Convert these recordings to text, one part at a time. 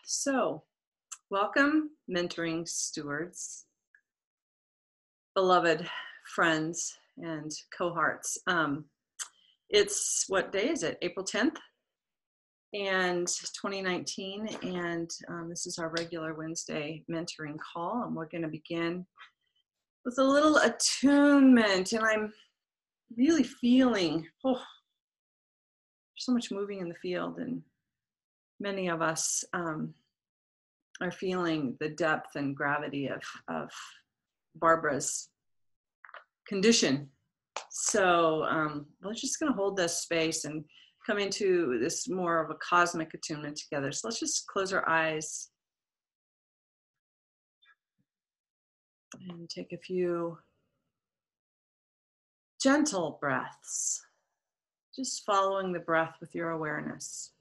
So, welcome, mentoring stewards, beloved friends, and cohorts. It's what day is it? April 10th and 2019. And this is our regular Wednesday mentoring call. And we're going to begin with a little attunement. And I'm really feeling, so much moving in the field. And many of us are feeling the depth and gravity of Barbara's condition. So we're just going to hold this space and come into this more of a cosmic attunement together. So let's just close our eyes and take a few gentle breaths, just following the breath with your awareness.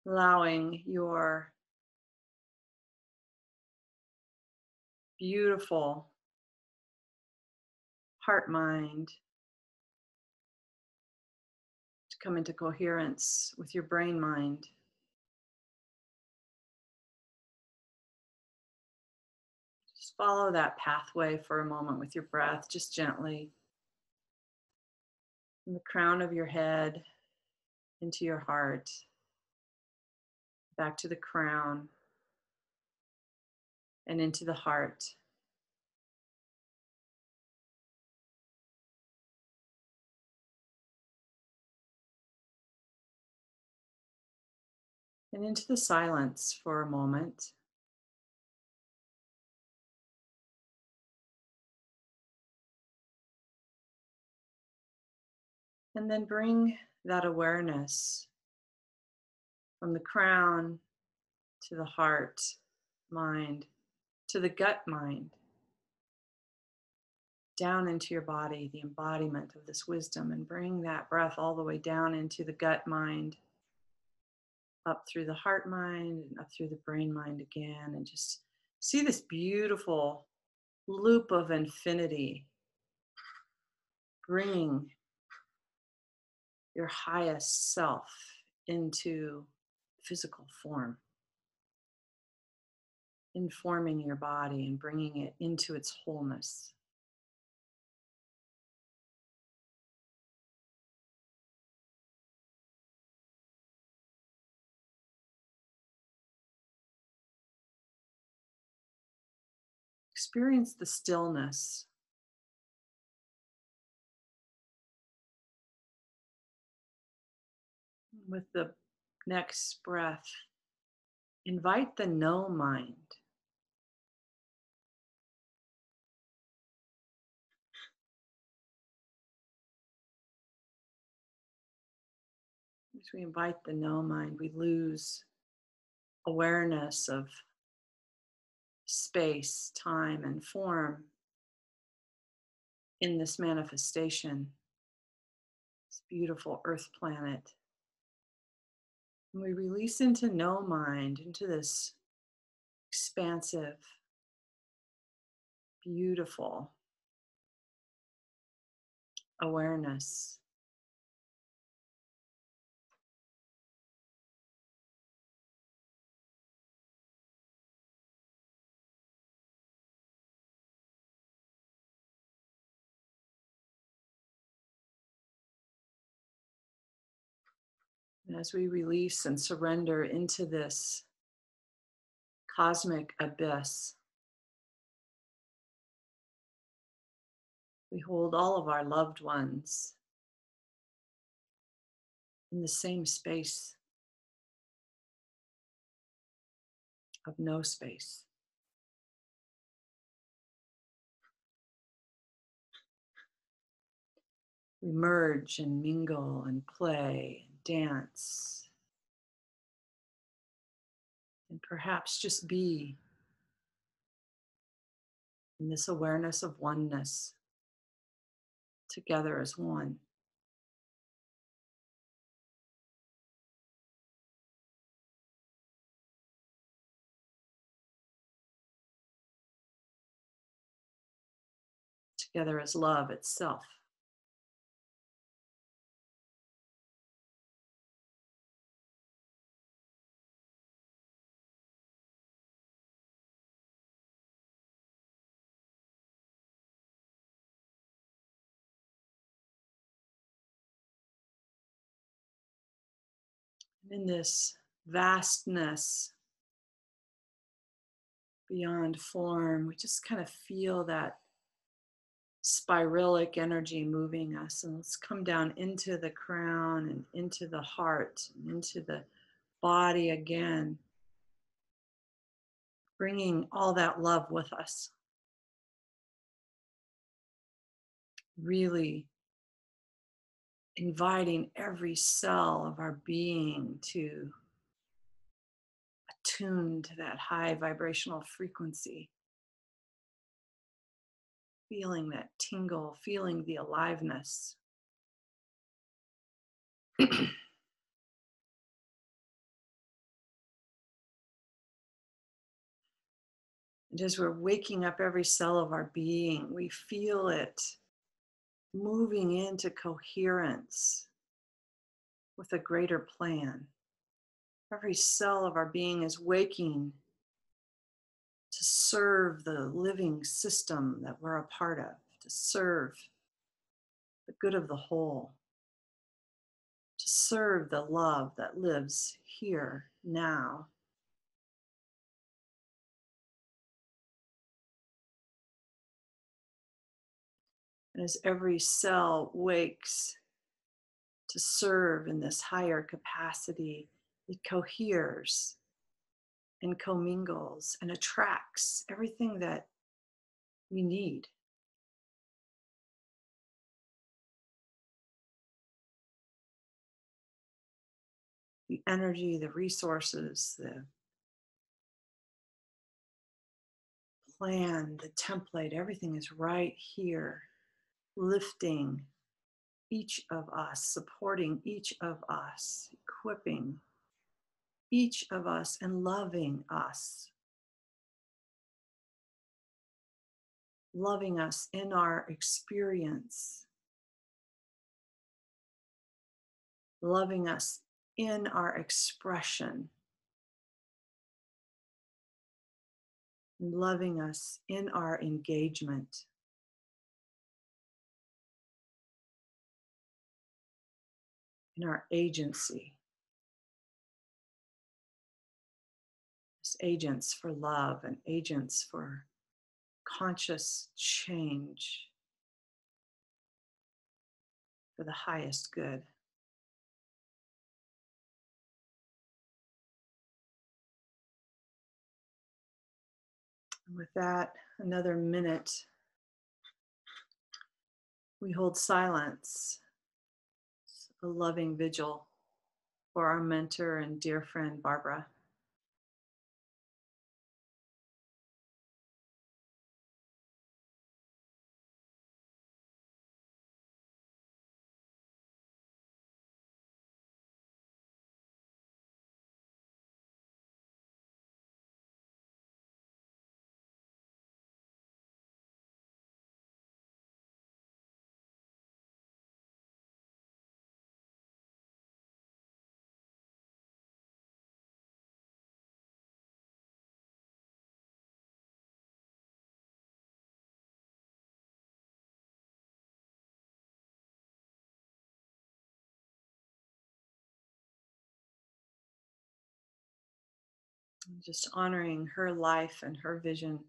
Allowing your beautiful heart mind to come into coherence with your brain mind. Just follow that pathway for a moment with your breath, just gently. From the crown of your head into your heart, back to the crown and into the heart. And into the silence for a moment. And then bring that awareness from the crown to the heart, mind, to the gut mind, down into your body, the embodiment of this wisdom, and bring that breath all the way down into the gut mind, up through the heart mind, and up through the brain mind again, and just see this beautiful loop of infinity, bringing your highest self into physical form, informing your body and bringing it into its wholeness. Experience the stillness. With the next breath, invite the no mind. As we invite the no mind, we lose awareness of space, time, and form in this manifestation, this beautiful earth planet. And we release into no mind, into this expansive, beautiful awareness. And as we release and surrender into this cosmic abyss, we hold all of our loved ones in the same space of no space. We merge and mingle and play and dance and perhaps just be in this awareness of oneness together as one. Together as love itself. In this vastness beyond form, we just kind of feel that spiralic energy moving us. And let's come down into the crown and into the heart and into the body again, bringing all that love with us. Really inviting every cell of our being to attune to that high vibrational frequency. Feeling that tingle, feeling the aliveness. And as we're waking up every cell of our being, we feel it moving into coherence with a greater plan. Every cell of our being is waking to serve the living system that we're a part of, to serve the good of the whole, to serve the love that lives here now. And as every cell wakes to serve in this higher capacity, it coheres and commingles and attracts everything that we need. The energy, the resources, the plan, the template, everything is right here, lifting each of us, supporting each of us, equipping each of us, and loving us. Loving us in our experience, loving us in our expression, and loving us in our engagement. In our agency. As agents for love and agents for conscious change for the highest good. And with that, another minute, we hold silence, a loving vigil for our mentor and dear friend, Barbara. Just honoring her life and her vision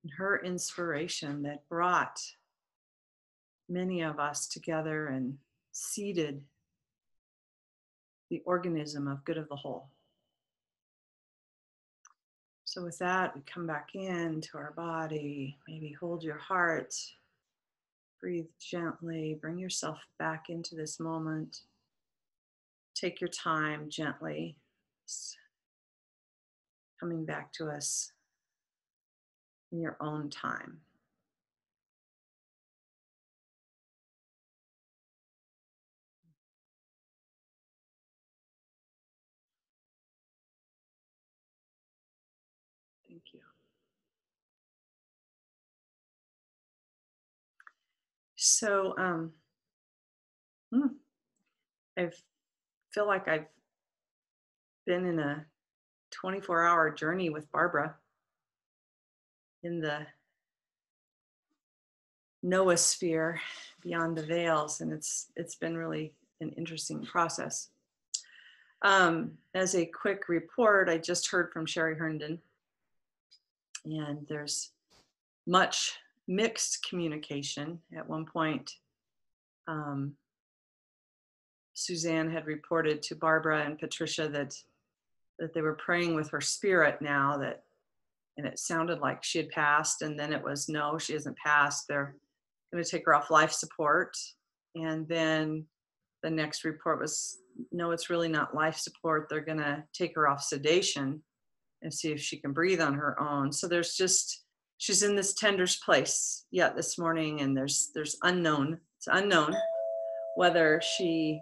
and her inspiration that brought many of us together and seeded the organism of good of the whole. So with that, we come back into our body, maybe hold your heart, breathe gently, bring yourself back into this moment. Take your time gently, just coming back to us in your own time. Thank you. So I feel like I've been in a 24-hour journey with Barbara in the noosphere beyond the veils, and it's been really an interesting process. As a quick report, I just heard from Sherry Herndon, and there's much mixed communication. At one point, um, Suzanne had reported to Barbara and Patricia that they were praying with her spirit now, that, and it sounded like she had passed, and then it was, no, she hasn't passed. They're going to take her off life support. And then the next report was, no, it's really not life support. They're going to take her off sedation and see if she can breathe on her own. So there's just, she's in this tender's place yet this morning, and there's unknown. It's unknown whether she,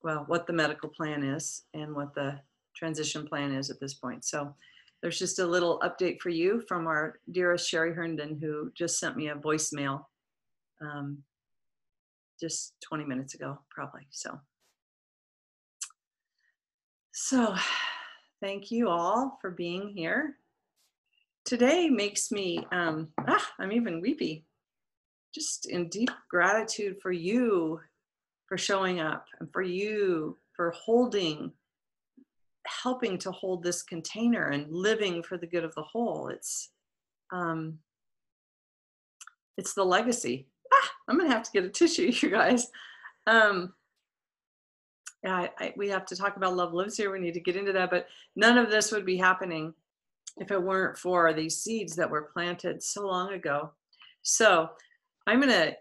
well, what the medical plan is and what the transition plan is at this point. So there's just a little update for you from our dearest Sherry Herndon, who just sent me a voicemail just 20 minutes ago, probably. So thank you all for being here. Today makes me, I'm even weepy, just in deep gratitude for you for showing up, and for you for helping to hold this container and living for the good of the whole. It's the legacy. I'm gonna have to get a tissue, you guys. We have to talk about Love Lives Here. We need to get into that, but none of this would be happening if it weren't for these seeds that were planted so long ago. So I'm gonna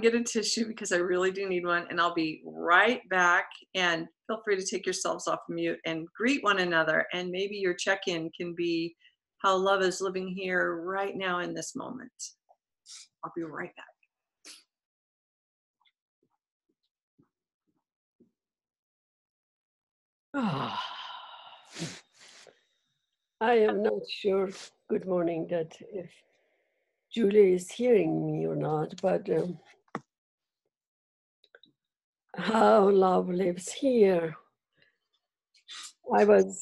get a tissue because I really do need one, and I'll be right back. And feel free to take yourselves off mute and greet one another, and maybe your check-in can be how love is living here right now in this moment. I'll be right back. I am not sure, good morning, that if Julie is hearing me or not, but how love lives here. I was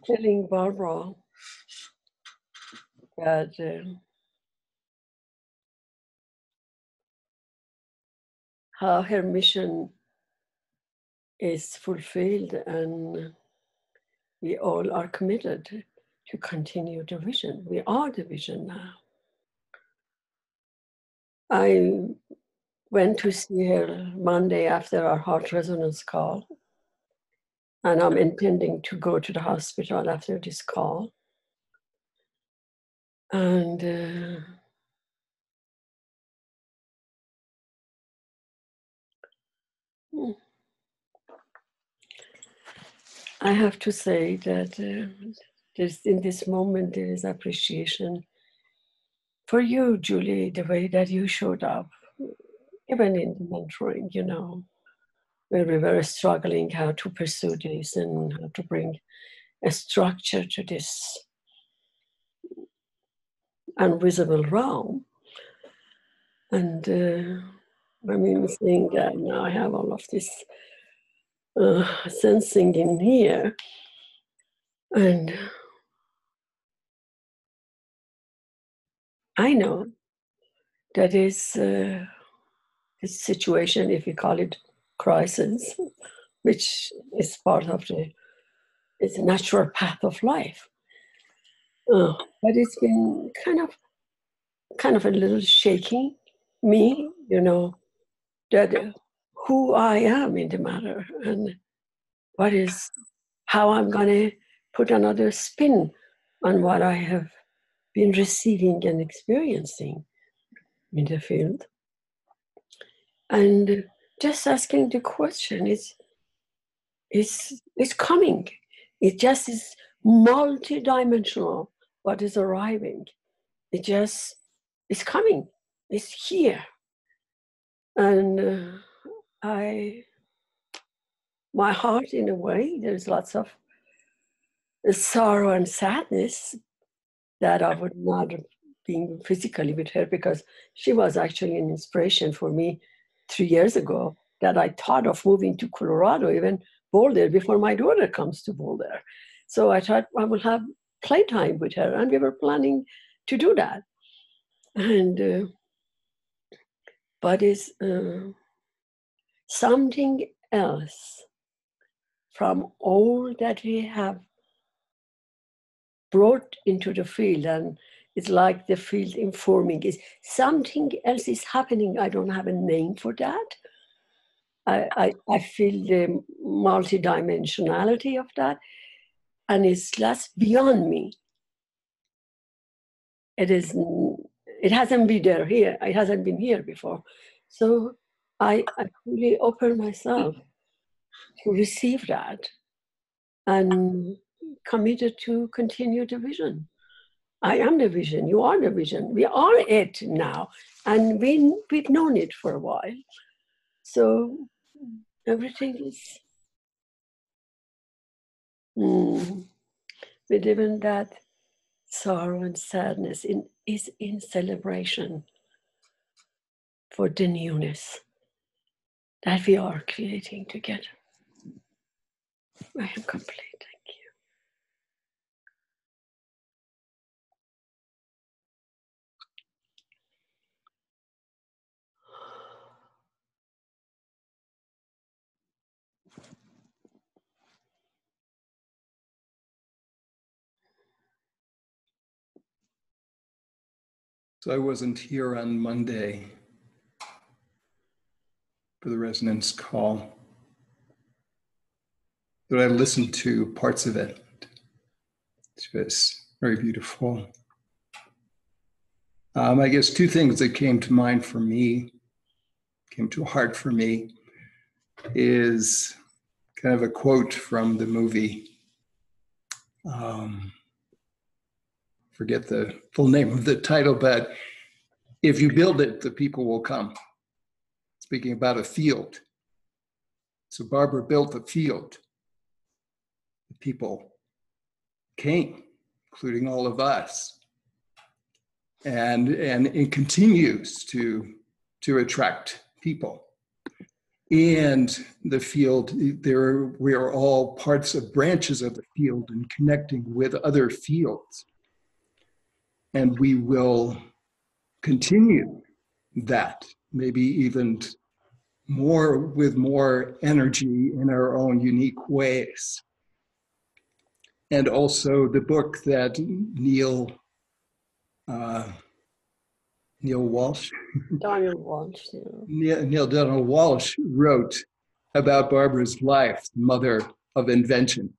telling Barbara that how her mission is fulfilled, and we all are committed to continue the vision. We are the vision now. I went to see her Monday after our heart resonance call, and I'm intending to go to the hospital after this call. And I have to say that in this moment, there is appreciation for you, Julie, the way that you showed up, even in the mentoring, where we were struggling how to pursue this and how to bring a structure to this invisible realm. And saying that now I have all of this sensing in here, and I know that is this situation, if we call it crisis, which is part of it's a natural path of life. But it's been kind of a little shaking me, that who I am in the matter, and how I'm going to put another spin on what I have been receiving and experiencing in the field. And just asking the question is coming. It just is multidimensional, what is arriving. It just is coming. It's here. And my heart, in a way, there's lots of sorrow and sadness that I would not have been physically with her, because she was actually an inspiration for me 3 years ago, that I thought of moving to Colorado, even Boulder, before my daughter comes to Boulder. So I thought I will have playtime with her, and we were planning to do that. And but something else from all that we have brought into the field, and it's like the field informing is something else is happening. I don't have a name for that. I feel the multidimensionality of that, and it's just beyond me. It hasn't been there here. It hasn't been here before. So I fully open myself to receive that and committed to continue the vision. I am the vision. You are the vision. We are it now. And we've known it for a while. So everything is with even that sorrow and sadness is in celebration for the newness that we are creating together. I am complete. Thank you. So I wasn't here on Monday for the resonance call, but I listened to parts of it. It was very beautiful. I guess two things that came to mind for me, came to heart for me, is kind of a quote from the movie. Forget the full name of the title, but if you build it, the people will come. Speaking about a field. So Barbara built the field. The people came, including all of us. And it continues to attract people. And the field, we are all parts of branches of the field and connecting with other fields. And we will continue that, maybe even more with more energy in our own unique ways. And also the book that Neil Walsh? Donald Walsh. Neil Donald Walsh wrote about Barbara's life, mother of invention.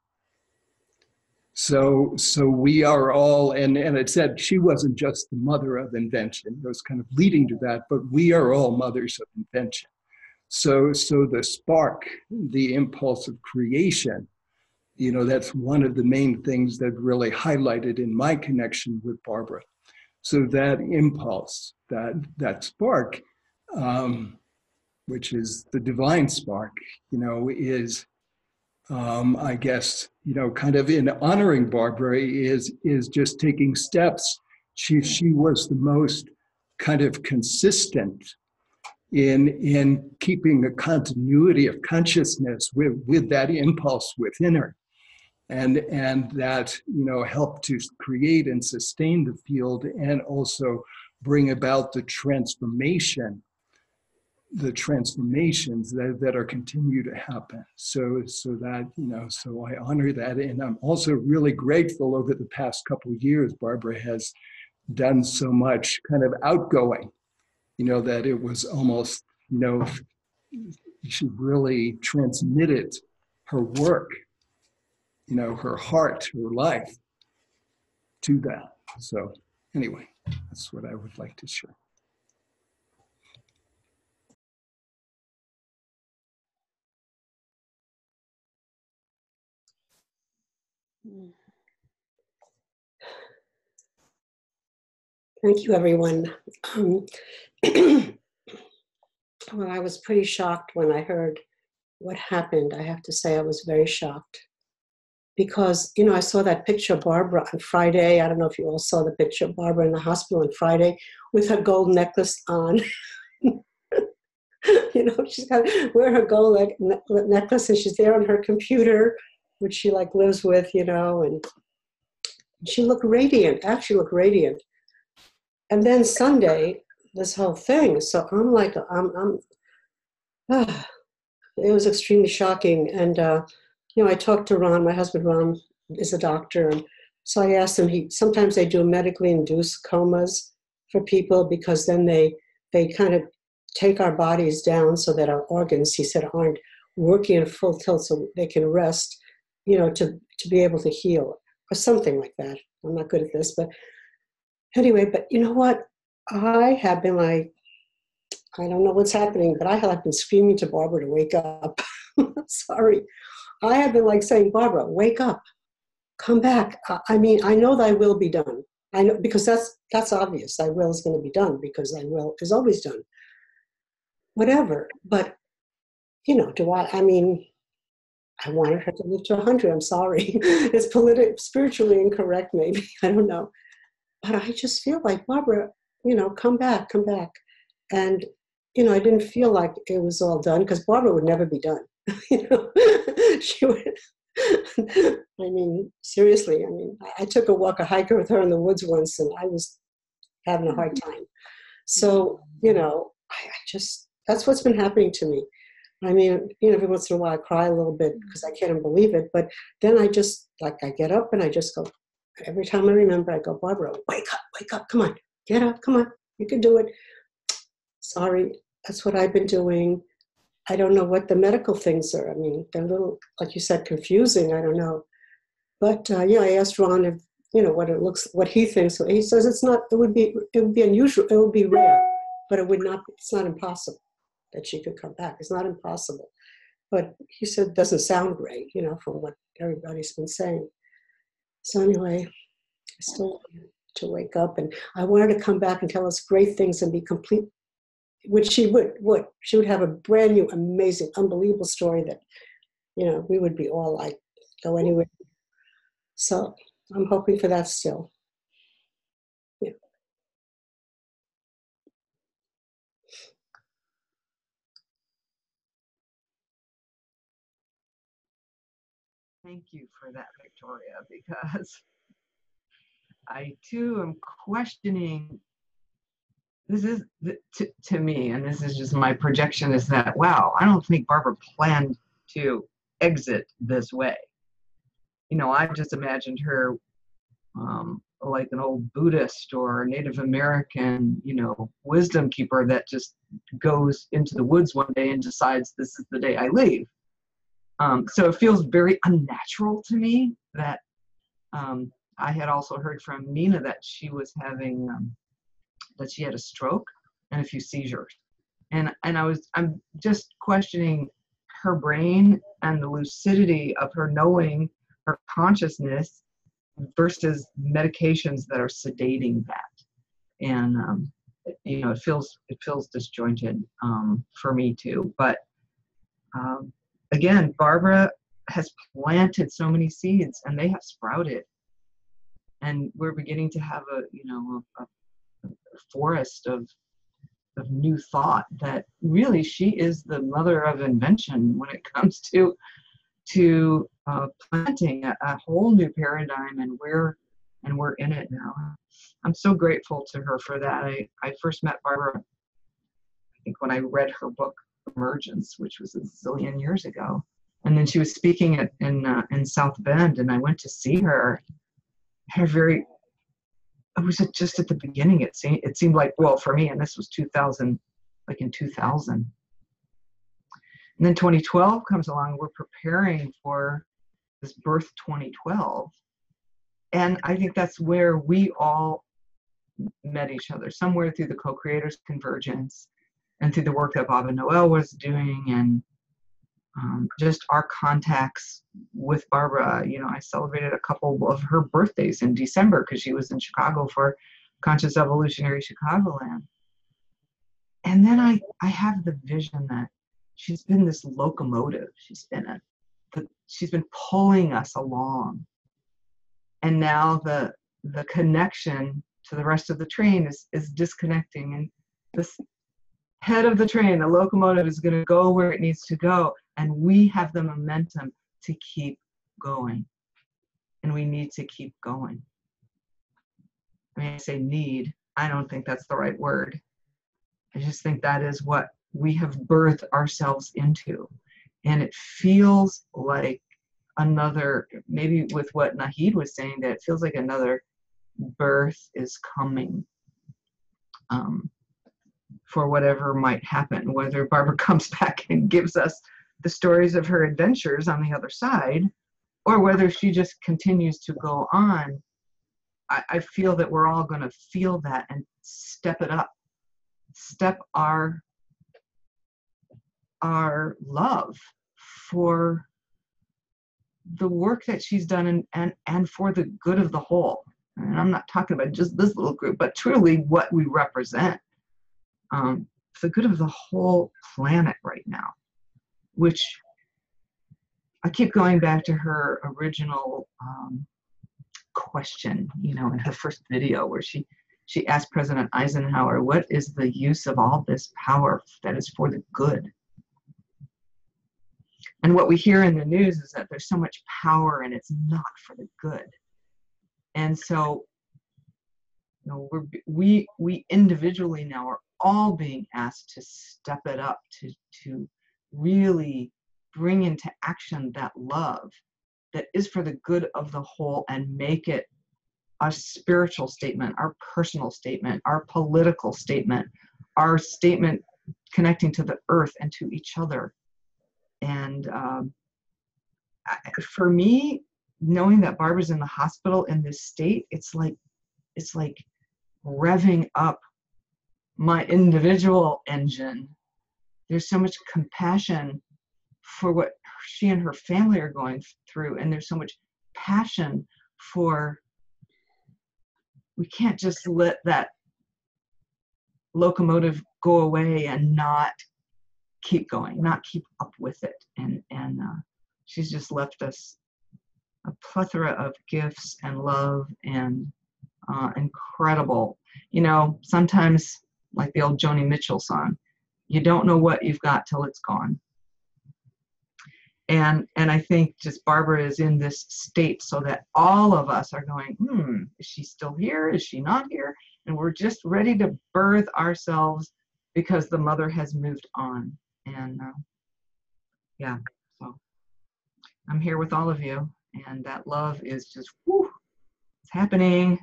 So we are all, and it said she wasn't just the mother of invention, it was kind of leading to that, but we are all mothers of invention. So the spark, the impulse of creation, that's one of the main things that really highlighted in my connection with Barbara. So that impulse, that spark, which is the divine spark, is, I guess, kind of in honoring Barbara is just taking steps. She was the most kind of consistent in keeping a continuity of consciousness with that impulse within her. And that, helped to create and sustain the field and also bring about the transformations that are continue to happen. So that, so I honor that. And I'm also really grateful over the past couple of years, Barbara has done so much kind of outgoing, that it was almost, she really transmitted her work, her heart, her life to that. So anyway, that's what I would like to share. Thank you, everyone. Well, I was pretty shocked when I heard what happened. I have to say I was very shocked because, I saw that picture of Barbara on Friday. I don't know if you all saw the picture of Barbara in the hospital on Friday with her gold necklace on. She's got to wear her gold necklace and she's there on her computer, which she lives with, and she looked radiant, actually looked radiant. And then Sunday, this whole thing. So I'm like, It was extremely shocking. And, I talked to Ron, my husband, Ron is a doctor. And so I asked him, sometimes they do medically induced comas for people because then they kind of take our bodies down so that our organs, he said, aren't working at full tilt so they can rest, to be able to heal or something like that. I'm not good at this, but anyway, but you know what? I have been like, I don't know what's happening, but I have been screaming to Barbara to wake up. Sorry. I have been like saying, Barbara, wake up, come back. I mean, I know thy will be done. I know, because that's obvious. Thy will is going to be done because thy will is always done. Whatever. But, I mean, I wanted her to live to 100. I'm sorry. It's spiritually incorrect, maybe. I don't know. But I just feel like, Barbara, come back. And, I didn't feel like it was all done because Barbara would never be done. She would. I mean, seriously, I took a hiker with her in the woods once and I was having a hard time. So, I just, that's what's been happening to me. I mean, every once in a while I cry a little bit because I can't believe it. But then I just, I get up and I just go, every time I remember, I go, Barbara, wake up, come on, get up, come on, you can do it. Sorry, that's what I've been doing. I don't know what the medical things are. I mean, they're a little, like you said, confusing. I don't know. But, I asked Ron if, what he thinks. He says it would be unusual, it would be rare, but it's not impossible that she could come back. It's not impossible. But he said it doesn't sound great, from what everybody's been saying. So anyway, I still want to wake up, and I want her to come back and tell us great things and be complete, which she would. She would have a brand new, amazing, unbelievable story that, we would be all like, go anywhere. So I'm hoping for that still. Yeah. Thank you for that, Victoria, because I too am questioning. This is to me, and this is just my projection, is that, wow, I don't think Barbara planned to exit this way. I just imagined her like an old Buddhist or Native American, wisdom keeper that just goes into the woods one day and decides this is the day I leave. So it feels very unnatural to me that I had also heard from Nina that she was having, that she had a stroke and a few seizures. And I'm just questioning her brain and the lucidity of her knowing her consciousness versus medications that are sedating that. And, it feels disjointed for me too. But again, Barbara has planted so many seeds and they have sprouted. And we're beginning to have a forest of new thought that really she is the mother of invention when it comes to planting a whole new paradigm, and we're in it now. I'm so grateful to her for that. I first met Barbara, I think, when I read her book Emergence, which was a zillion years ago, and then she was speaking in South Bend, and I went to see her. It was just at the beginning. It seemed like, well, for me, and this was 2000, like in 2000. And then 2012 comes along. We're preparing for this birth 2012. And I think that's where we all met each other, somewhere through the co-creators convergence and through the work that Bob and Noel was doing, and just our contacts with Barbara. I celebrated a couple of her birthdays in December because she was in Chicago for Conscious Evolutionary Chicagoland. And then I have the vision that she's been this locomotive. She's been pulling us along. And now the connection to the rest of the train is disconnecting. And this head of the train, the locomotive, is going to go where it needs to go. And we have the momentum to keep going. And we need to keep going. I say need. I don't think that's the right word. I just think that is what we have birthed ourselves into. And it feels like another, maybe with what Nahid was saying, that it feels like another birth is coming, for whatever might happen, whether Barbara comes back and gives us the stories of her adventures on the other side, or whether she just continues to go on. I feel that we're all going to feel that and step it up, step our love for the work that she's done, and for the good of the whole. And I'm not talking about just this little group, but truly what we represent, for the good of the whole planet right now, which I keep going back to her original question, in her first video, where she asked President Eisenhower, what is the use of all this power that is for the good? And what we hear in the news is that there's so much power and it's not for the good. And so, we individually now are all being asked to step it up, to really bring into action that love that is for the good of the whole, and make it our spiritual statement, our personal statement, our political statement, our statement connecting to the earth and to each other. And for me, knowing that Barbara's in the hospital in this state, it's like revving up my individual engine. There's so much compassion for what she and her family are going through, and there's so much passion for, we can't just let that locomotive go away and not keep going, not keep up with it. And she's just left us a plethora of gifts and love and incredible. Sometimes, like the old Joni Mitchell song, you don't know what you've got till it's gone. And I think just Barbara is in this state so that all of us are going, is she still here? Is she not here? And we're just ready to birth ourselves because the mother has moved on. And so I'm here with all of you, and that love is just, it's happening.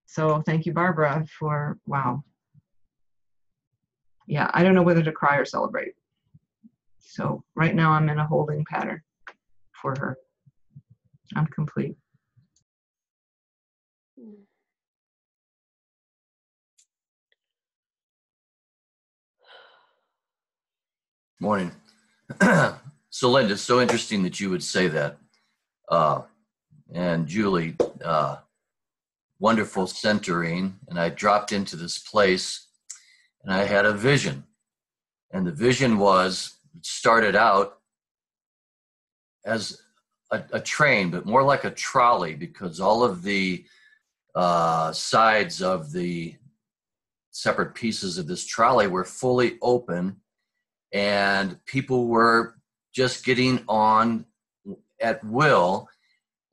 So thank you, Barbara, for, wow. Yeah, I don't know whether to cry or celebrate. So right now I'm in a holding pattern for her. I'm complete. Morning. So Linda, it's so interesting that you would say that. And Julie, wonderful centering. And I dropped into this place and I had a vision. And the vision was, it started out as a train, but more like a trolley, because all of the sides of the separate pieces of this trolley were fully open, and people were just getting on at will.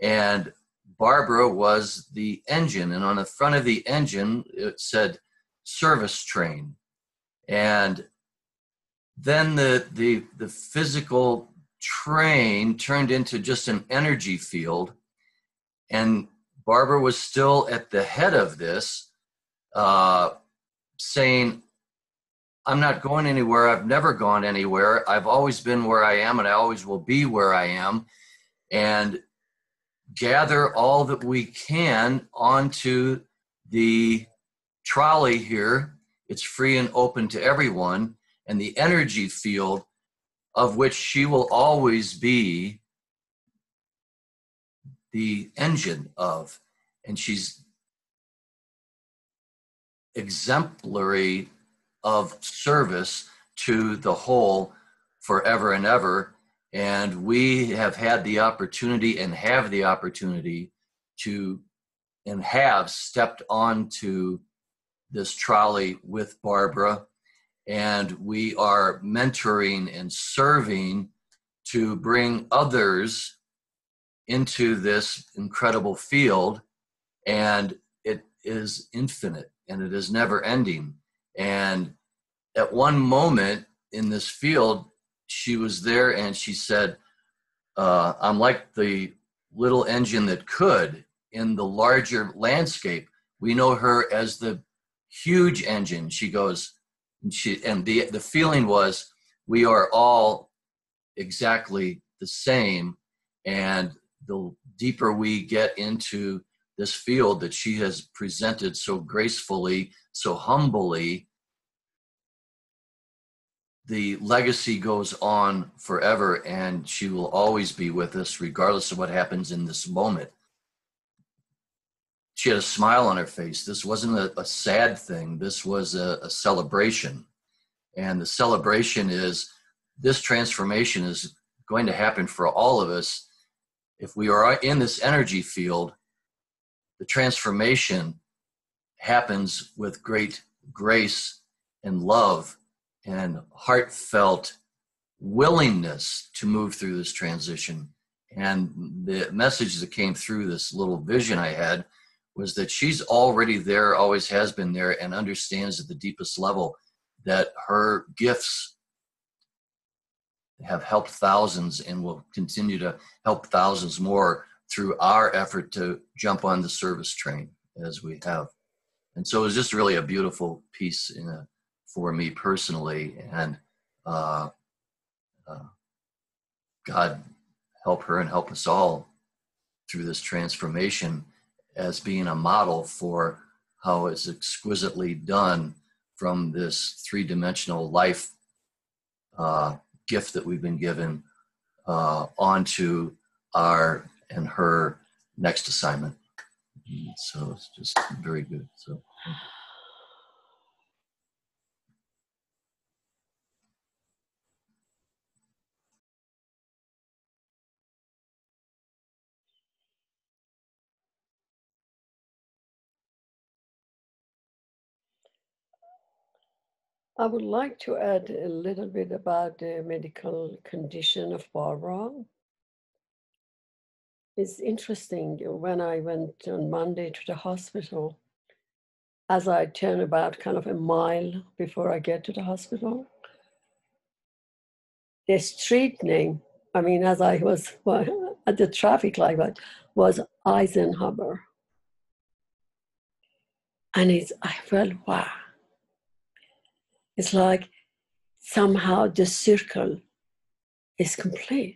And Barbara was the engine, and on the front of the engine it said service train. And then the physical train turned into just an energy field, and Barbara was still at the head of this, saying, I'm not going anywhere. I've never gone anywhere. I've always been where I am, and I always will be where I am, and gather all that we can onto the trolley here. It's free and open to everyone, and the energy field of which she will always be the engine of. And she's exemplary of service to the whole forever and ever. And we have had the opportunity and have the opportunity to, and have stepped onto this trolley with Barbara. And we are mentoring and serving to bring others into this incredible field. And it is infinite, and it is never ending. And at one moment in this field, she was there and she said, I'm like the little engine that could in the larger landscape. We know her as the huge engine. She goes, and the feeling was, we are all exactly the same. And the deeper we get into this field that she has presented so gracefully, so humbly, the legacy goes on forever, and she will always be with us regardless of what happens in this moment. She had a smile on her face. This wasn't a sad thing. This was a celebration. And the celebration is this transformation is going to happen for all of us. If we are in this energy field, the transformation happens with great grace and love and heartfelt willingness to move through this transition. And the message that came through this little vision I had was that she's already there, always has been there, and understands at the deepest level that her gifts have helped thousands and will continue to help thousands more through our effort to jump on the service train as we have. And so it was just really a beautiful piece for me personally. And God help her and help us all through this transformation as being a model for how it's exquisitely done from this three-dimensional life gift that we've been given onto our and her next assignment. So it's just very good. So. I would like to add a little bit about the medical condition of Barbara. It's interesting, when I went on Monday to the hospital, as I turn about kind of a mile before I get to the hospital, the street name, I mean, as I was at the traffic light, was Eisenhower. And I felt, wow. It's like somehow the circle is complete.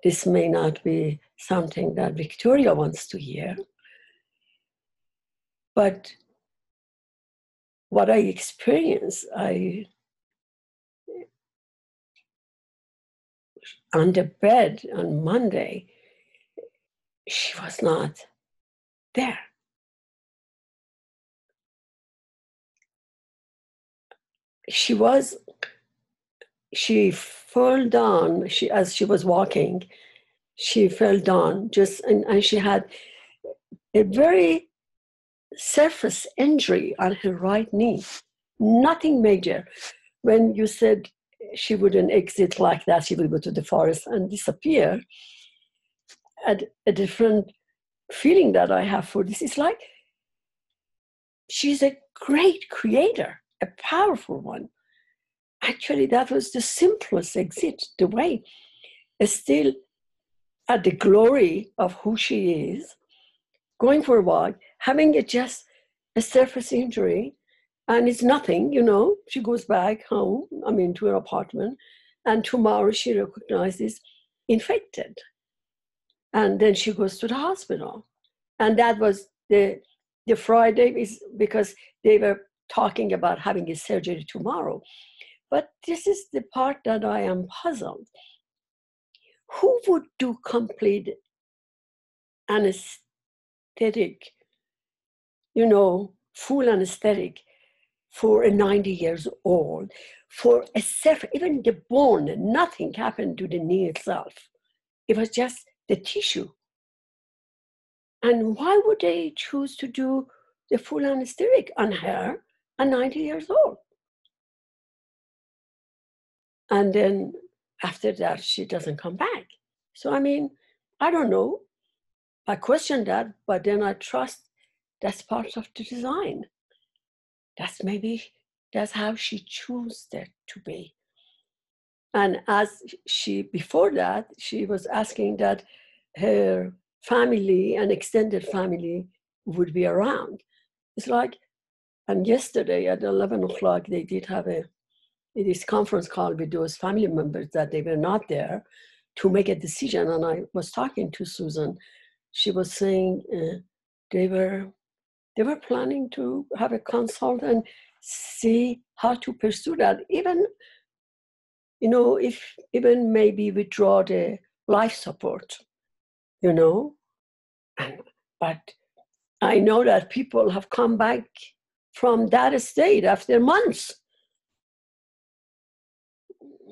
This may not be something that Victoria wants to hear, but what I experienced, on the bed on Monday, she was not there. She fell down, as she was walking, she fell down and she had a very surface injury on her right knee, nothing major. When you said she wouldn't exit like that, she would go to the forest and disappear, and a different feeling that I have for this is like, she's a great creator, a powerful one. Actually, that was the simplest exit, the way. Still at the glory of who she is, going for a walk, having just a surface injury, and it's nothing, she goes back home, to her apartment, and tomorrow she recognizes infected. And then she goes to the hospital. And that was the Friday, is because they were talking about having a surgery tomorrow. But this is the part that I am puzzled. Who would do complete anesthetic, full anesthetic for a 90 years old, for a even the bone, nothing happened to the knee itself. It was just the tissue. And why would they choose to do the full anesthetic on her at 90 years old? And then after that, she doesn't come back. So, I don't know. I question that, but then I trust that's part of the design. That's maybe That's how she chose that to be. And as before that, she was asking that her family and extended family would be around. It's like, and yesterday at 11 o'clock, they did have this conference call with those family members that they were not there to make a decision. And I was talking to Susan. She was saying they were planning to have a consult and see how to pursue that. Even, if even maybe withdraw the life support, But I know that people have come back from that state after months.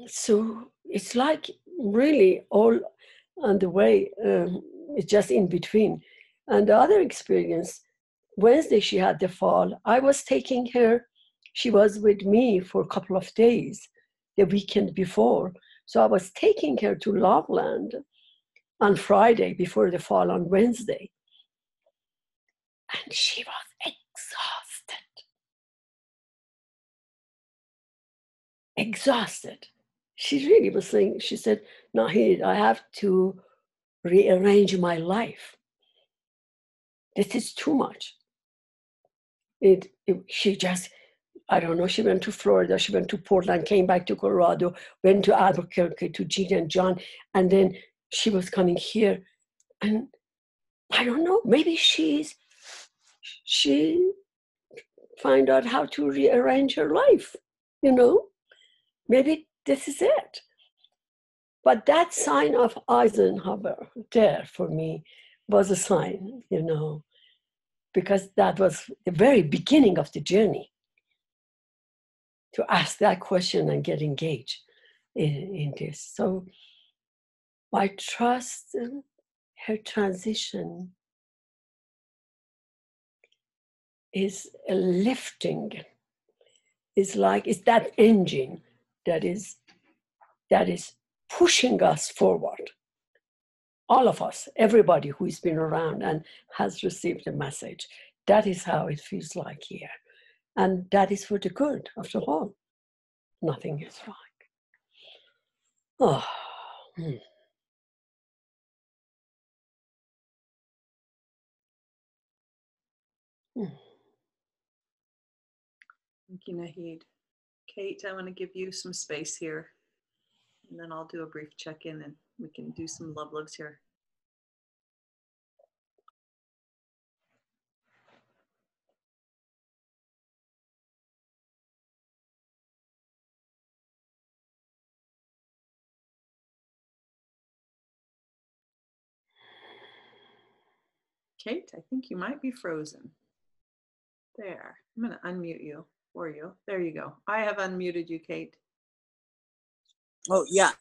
So it's like really all on the way. It's just in between. And the other experience, Wednesday she had the fall. I was taking her. She was with me for a couple of days the weekend before. So I was taking her to Loveland on Friday before the fall on Wednesday. And she was exhausted. She really was saying, she said, Nahid, I have to rearrange my life. This is too much. She just, I don't know, she went to Florida, she went to Portland, came back to Colorado, went to Albuquerque to Gene and John, and then she was coming here. And I don't know, maybe she find out how to rearrange her life, Maybe this is it. But that sign of Eisenhower there for me was a sign, because that was the very beginning of the journey, to ask that question and get engaged in this. So I trust her transition is a lifting. It's that engine that is pushing us forward. All of us, everybody who's been around and has received a message. That is how it feels like here. And that is for the good of the whole. Nothing is wrong. Oh. Thank you, Nahid. Kate, I want to give you some space here, and then I'll do a brief check-in and we can do some love loves here. Kate, I think you might be frozen. There, I'm going to unmute you for you. There you go. I have unmuted you, Kate. Oh, yeah.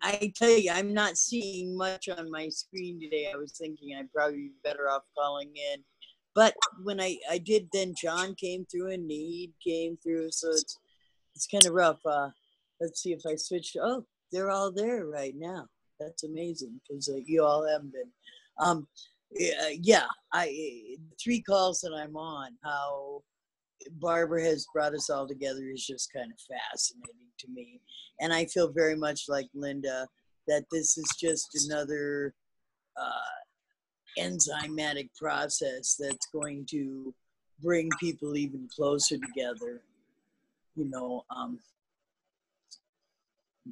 I tell you, I'm not seeing much on my screen today. I was thinking I'd probably be better off calling in. But when I did, then John came through and Need came through. So it's kind of rough. Let's see if I switch. Oh, they're all there right now. That's amazing because you all haven't been. Yeah, the 3 calls that I'm on, how Barbara has brought us all together is just kind of fascinating to me. And I feel very much like Linda that this is just another enzymatic process that's going to bring people even closer together.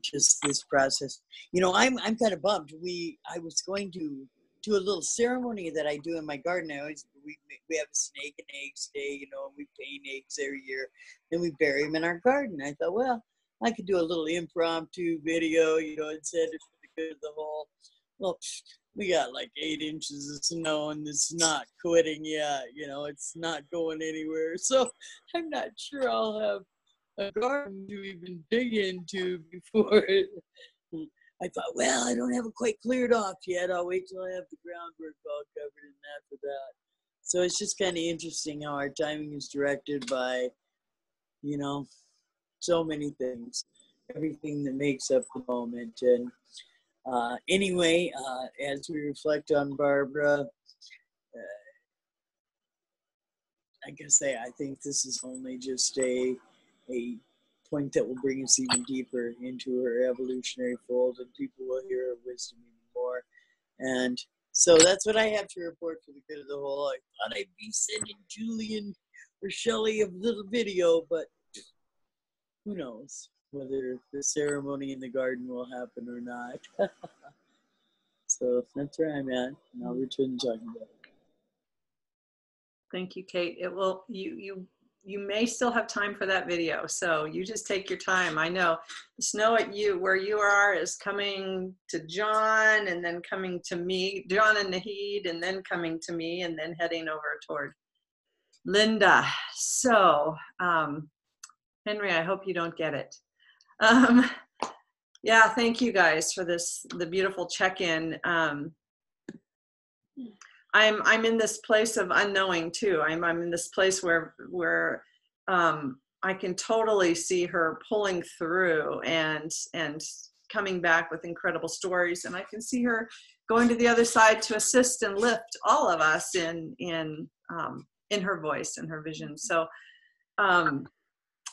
Just this process. I'm kind of bummed. I was going to do a little ceremony that I do in my garden. We have a snake and eggs day, and we paint eggs every year, and we bury them in our garden. I thought, well, I could do a little impromptu video, and send it for the good of the whole. Well, we got like 8 inches of snow, and it's not quitting yet. It's not going anywhere. So I'm not sure I'll have a garden to even dig into before it. I thought, well, I don't have it quite cleared off yet. I'll wait till I have the groundwork all covered and after that. So it's just kind of interesting how our timing is directed by, so many things, everything that makes up the moment. And anyway, as we reflect on Barbara, like I say, I think this is only just a point that will bring us even deeper into her evolutionary fold, and people will hear her wisdom even more. And so that's what I have to report for the good of the whole. I thought I'd be sending Julian or Shelley a little video, but who knows whether the ceremony in the garden will happen or not. So that's where I'm at, and I'll return to talking about it. Thank you, Kate. It will, you may still have time for that video, so you just take your time. I know the snow at you, where you are, is coming to John, and then coming to me, John and Nahid, and then coming to me, and then heading over toward Linda. So, Henry, I hope you don't get it. Yeah, thank you guys for the beautiful check-in. I'm in this place of unknowing too. I'm in this place where I can totally see her pulling through and coming back with incredible stories, and I can see her going to the other side to assist and lift all of us in her voice and her vision. So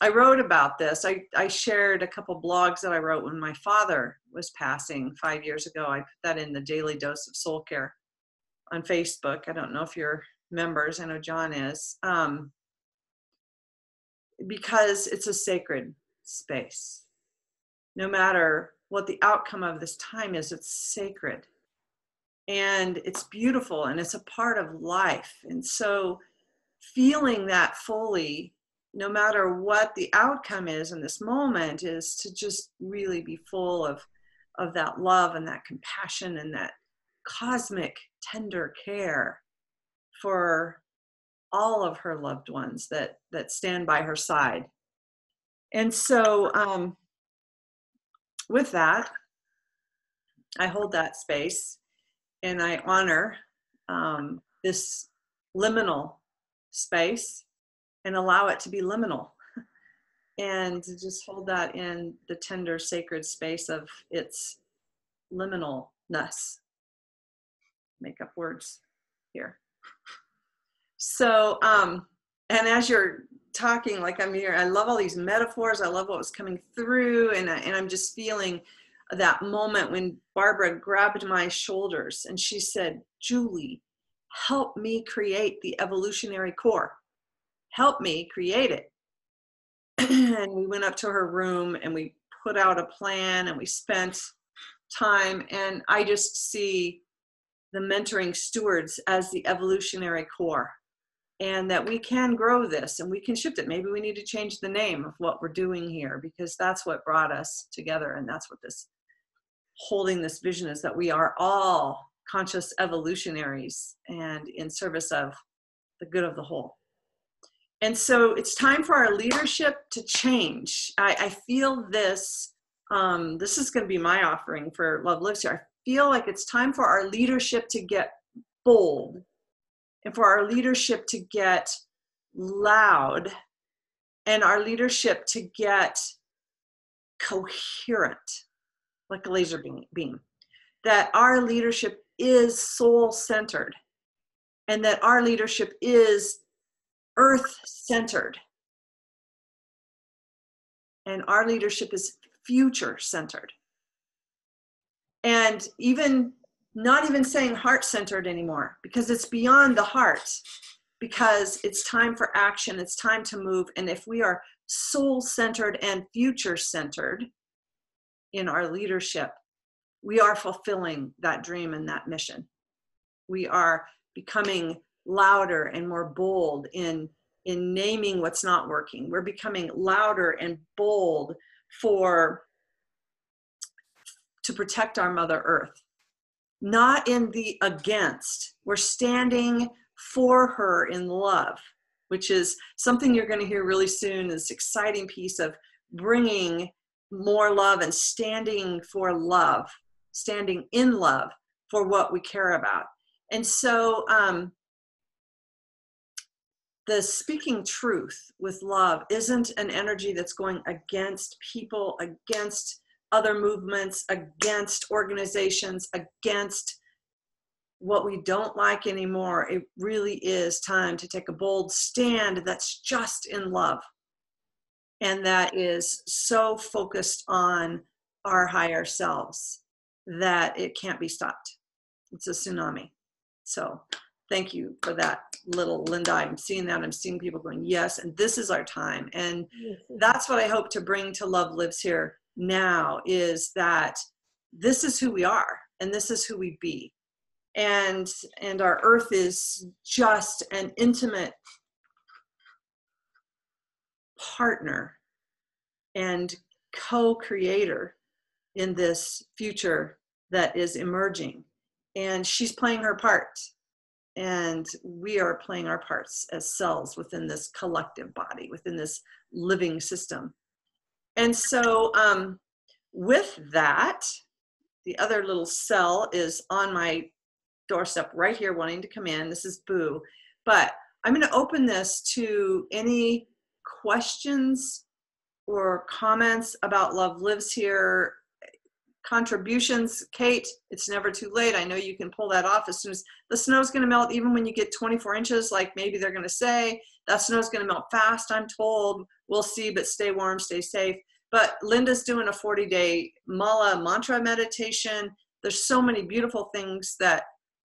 I wrote about this. I shared a couple blogs that I wrote when my father was passing 5 years ago. I put that in the Daily Dose of Soul Care on Facebook. I don't know if you're members. I know John is. Because it's a sacred space. No matter what the outcome of this time is, it's sacred. And it's beautiful, and it's a part of life. And so feeling that fully, no matter what the outcome is in this moment, is to just really be full of that love and that compassion and that cosmic tender care for all of her loved ones that stand by her side. And so with that, I hold that space, and I honor this liminal space and allow it to be liminal, and to just hold that in the tender sacred space of its liminalness. Make up words here. So, and as you're talking, like I'm here, I love all these metaphors. I love what was coming through, and I'm just feeling that moment when Barbara grabbed my shoulders and she said, "Julie, help me create the evolutionary core. Help me create it." And we went up to her room and we put out a plan, and we spent time, and I just see the mentoring stewards as the evolutionary core, and that we can grow this and we can shift it. Maybe we need to change the name of what we're doing here, because that's what brought us together, and that's what this holding this vision is, that we are all conscious evolutionaries and in service of the good of the whole. And so it's time for our leadership to change. I feel this, this is going to be my offering for Love Lives Here. I feel like it's time for our leadership to get bold, and for our leadership to get loud, and our leadership to get coherent, like a laser beam. That our leadership is soul-centered, and that our leadership is earth-centered, and our leadership is future-centered. And not even saying heart-centered anymore, because it's beyond the heart, because it's time for action, it's time to move. And if we are soul-centered and future-centered in our leadership, we are fulfilling that dream and that mission. We are becoming louder and more bold in naming what's not working. We're becoming louder and bold to protect our Mother Earth. Not in the against. We're standing for her in love, which is something you're going to hear really soon, this exciting piece of bringing more love and standing for love, standing in love for what we care about. And so the speaking truth with love isn't an energy that's going against people, against other movements, against organizations, against what we don't like anymore. It really is time to take a bold stand that's just in love, and that is so focused on our higher selves that it can't be stopped. It's a tsunami. So thank you for that, little Linda. I'm seeing that. I'm seeing people going, yes, and this is our time. And that's what I hope to bring to Love Lives Here now, is that this is who we are and this is who we be. And our earth is just an intimate partner and co-creator in this future that is emerging. And she's playing her part. And we are playing our parts as cells within this collective body, within this living system. And so with that, the other little cell is on my doorstep right here wanting to come in. This is Boo. But I'm going to open this to any questions or comments about Love Lives Here, contributions. Kate, it's never too late. I know you can pull that off as soon as the snow's going to melt, even when you get 24 inches, like maybe they're going to say. That snow's going to melt fast, I'm told. We'll see, but stay warm, stay safe. But Linda's doing a 40-day mala mantra meditation. There's so many beautiful things that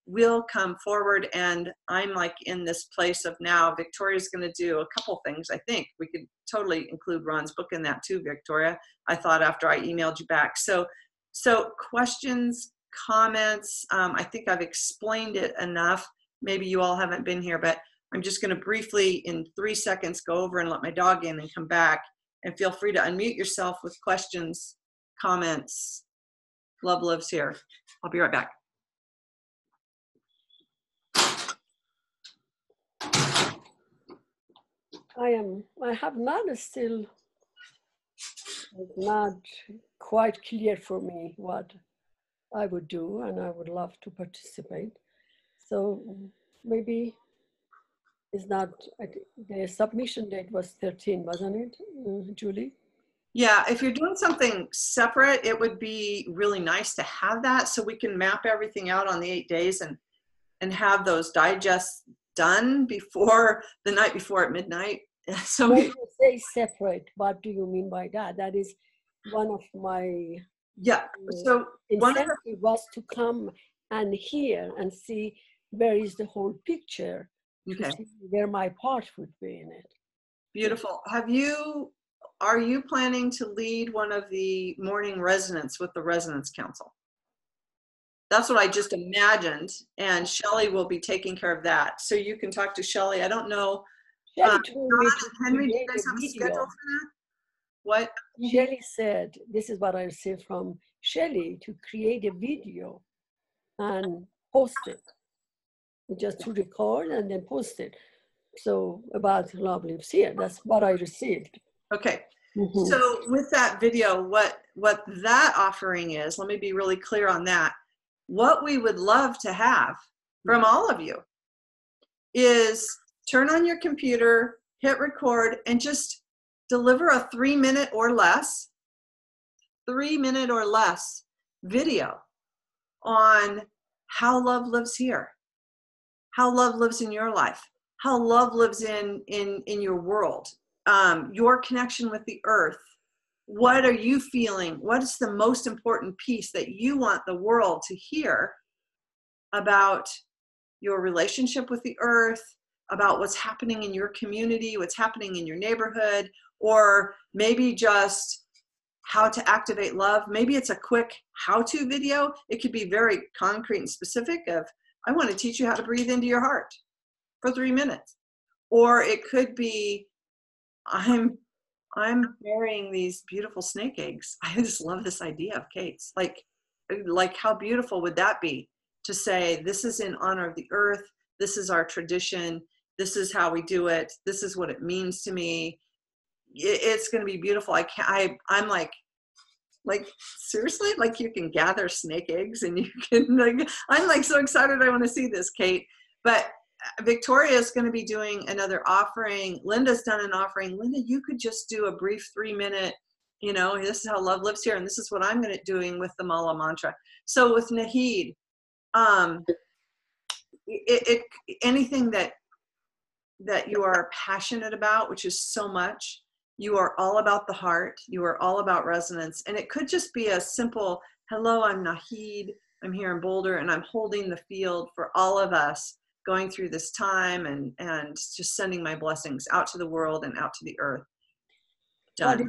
will come forward, and I'm like in this place of now. Victoria's going to do a couple things. I think we could totally include Ron's book in that too, Victoria. I thought after I emailed you back. So questions, comments, I think I've explained it enough. Maybe you all haven't been here, but I'm just going to briefly in 3 seconds go over and let my dog in and come back, and feel free to unmute yourself with questions, comments. Love Lives Here. I'll be right back. I have not still, not quite clear for me what I would do, and I would love to participate. So maybe it's not, the submission date was 13, wasn't it, Julie? Yeah, if you're doing something separate, it would be really nice to have that so we can map everything out on the 8 days and have those digests done before the night before at midnight. So when you say separate, what do you mean by that? That is one of my so incentive was to come and hear and see where is the whole picture, okay, to see where my part would be in it. beautiful. Are you planning to lead one of the morning resonance with the Resonance Council? That's what I just imagined, and Shelley will be taking care of that. So you can talk to Shelley. I don't know. Shelley told me to Henry, do you create guys a have a video. schedule for that? What? Shelley said, this is what I received from Shelley, to create a video and post it. Just to record and then post it. So about Love Lives Here, that's what I received. Okay. Mm-hmm. So with that video, what that offering is, let me be really clear on that. What we would love to have from all of you is turn on your computer, hit record, and just deliver a 3-minute or less video on how love lives here, how love lives in your life, how love lives in your world, your connection with the earth. What are you feeling? What is the most important piece that you want the world to hear about your relationship with the earth, about what's happening in your community, what's happening in your neighborhood, or maybe just how to activate love? Maybe it's a quick how-to video. It could be very concrete and specific of, I want to teach you how to breathe into your heart for 3 minutes. Or it could be, I'm burying these beautiful snake eggs. I just love this idea of Kate's. Like how beautiful would that be to say, this is in honor of the earth. This is our tradition. This is how we do it. This is what it means to me. It's going to be beautiful. I'm like seriously, like you can gather snake eggs and you can, like, I'm like so excited. I want to see this, Kate. But Victoria is going to be doing another offering. Linda's done an offering. Linda, you could just do a brief 3-minute, this is how love lives here. And this is what I'm going to doing with the Mala mantra. So with Nahid, anything that you are passionate about, which is so much, you are all about the heart, you are all about resonance. And it could just be a simple, hello, I'm Nahid, I'm here in Boulder, and I'm holding the field for all of us going through this time, and just sending my blessings out to the world and out to the earth. Done.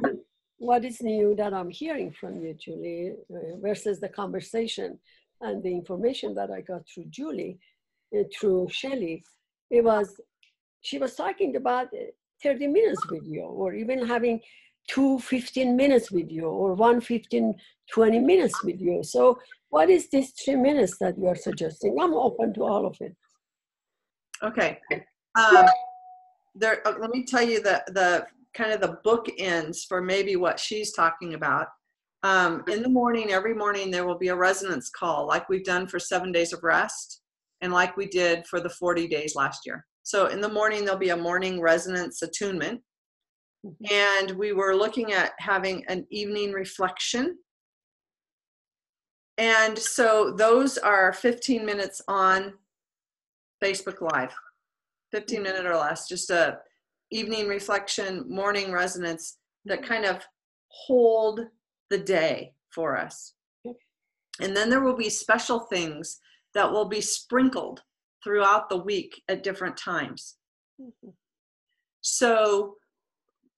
What is new that I'm hearing from you, Julie, versus the conversation and the information that I got through Julie, through Shelley? She was talking about 30 minutes video, or even having 2 15 minutes video, or 1 15, 20 minutes video. So what is this 3 minutes that you are suggesting? I'm open to all of it. Okay. Let me tell you the kind of the bookends for maybe what she's talking about. In the morning, every morning, there will be a resonance call, like we've done for 7 days of rest, and like we did for the 40 days last year. So in the morning, there'll be a morning resonance attunement. And we were looking at having an evening reflection. And so those are 15 minutes on Facebook Live, 15 minutes or less, just a evening reflection, morning resonance that kind of hold the day for us. And then there will be special things that will be sprinkled throughout the week at different times. So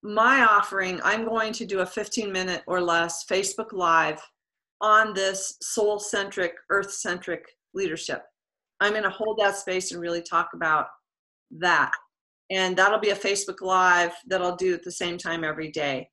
my offering, I'm going to do a 15-minute or less Facebook Live on this soul-centric, earth-centric leadership. I'm going to hold that space and really talk about that. And that'll be a Facebook Live that I'll do at the same time every day.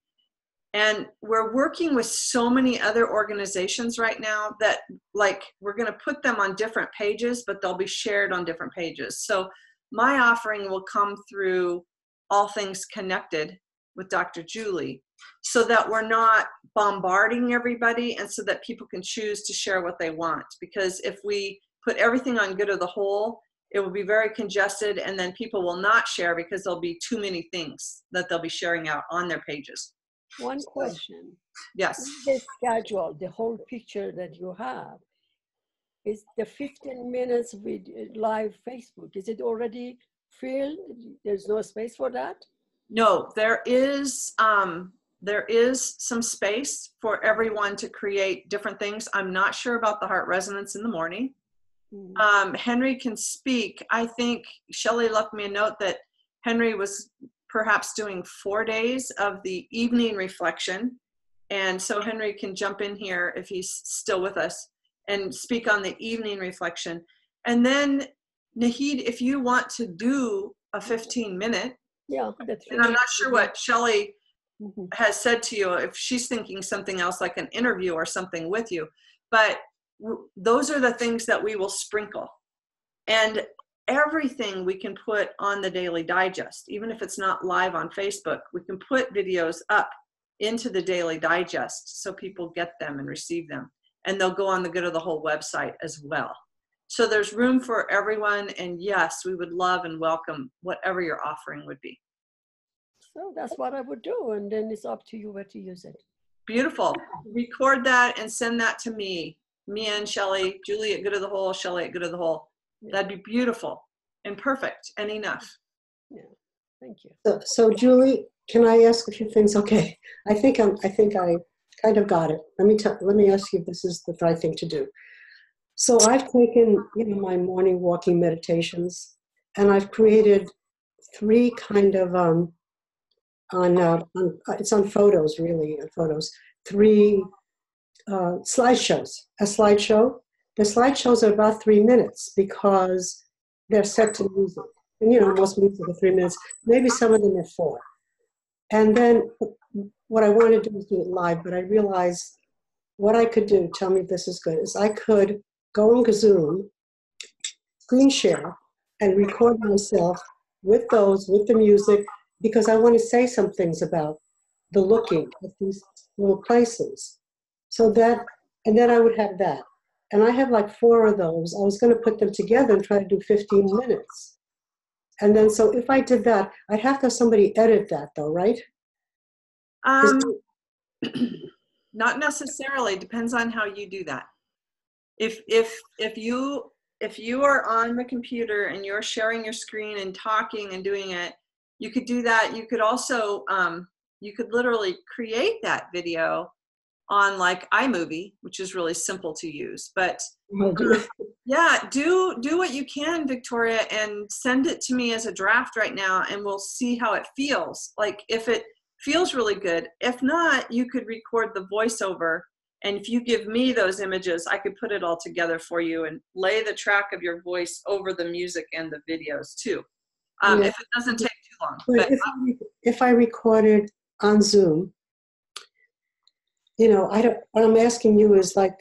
And we're working with so many other organizations right now that, like, we're going to put them on different pages, but they'll be shared on different pages. So my offering will come through All Things Connected with Dr. Julie, so that we're not bombarding everybody, and so that people can choose to share what they want. Because if we put everything on Good of the Whole, it will be very congested, and then people will not share because there'll be too many things that they'll be sharing out on their pages. One question. Yes. The schedule, the whole picture that you have, is the 15 minutes with live Facebook, is it already filled? There's no space for that? No, there is some space for everyone to create different things. I'm not sure about the heart resonance in the morning. Henry can speak. I think Shelley left me a note that Henry was perhaps doing 4 days of the evening reflection. And so Henry can jump in here if he's still with us and speak on the evening reflection. And then Nahid, if you want to do a 15-minute, yeah, that's and I'm not sure what Shelley has said to you, if she's thinking something else like an interview or something with you, but those are the things that we will sprinkle. And everything we can put on the Daily Digest, even if it's not live on Facebook, we can put videos up into the Daily Digest so people get them and receive them. And they'll go on the Good of the Whole website as well. So there's room for everyone. And yes, we would love and welcome whatever your offering would be. So that's what I would do. And then it's up to you where to use it. Beautiful. Record that and send that to me and Shelley, Julie at Good of the Whole, Shelley at Good of the Whole. That'd be beautiful and perfect and enough. Yeah, thank you. So Julie, can I ask a few things? Okay, I think I kind of got it. Let me ask you if this is the right thing to do. So I've taken, my morning walking meditations, and I've created 3 kind of it's on photos, really, photos. 3 slideshows. A slideshow. The slideshows are about 3 minutes because they're set to music. And most music are 3 minutes. Maybe some of them are 4. And then what I want to do is do it live, but I realized what I could do, tell me if this is good, is I could go on Zoom, screen share, and record myself with the music, because I want to say some things about the looking at these little places. So that, and then I would have that. And I have like 4 of those. I was going to put them together and try to do 15 minutes. And then, so if I did that, I'd have to have somebody edit that though, right? Not necessarily. Depends on how you do that. If you if you are on the computer and you're sharing your screen and talking and doing it, you could do that. You could also, you could literally create that video on like iMovie, which is really simple to use. But yeah, do what you can, Victoria, and send it to me as a draft right now, and we'll see how it feels. Like if it feels really good. If not, you could record the voiceover, and if you give me those images, I could put it all together for you and lay the track of your voice over the music and the videos too. Yeah. If it doesn't take too long. But if I recorded on Zoom, you know, what I'm asking you is like,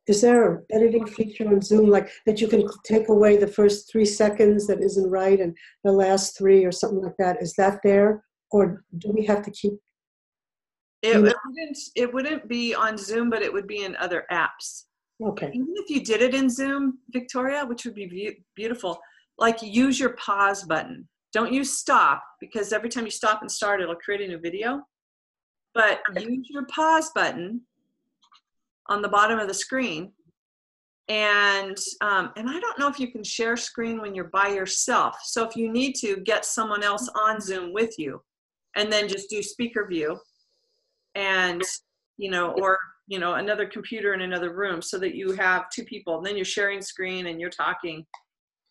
is there an editing feature on Zoom like that you can take away the first 3 seconds that isn't right and the last 3 or something like that? Is that there, or do we have to keep? It wouldn't be on Zoom, but it would be in other apps. Okay. Even if you did it in Zoom, Victoria, which would be beautiful, like use your pause button. Don't use stop, because every time you stop and start, it'll create a new video. But use your pause button on the bottom of the screen. And I don't know if you can share screen when you're by yourself. So if you need to, get someone else on Zoom with you, and then just do speaker view, and or another computer in another room, so that you have 2 people, and then you're sharing screen and you're talking,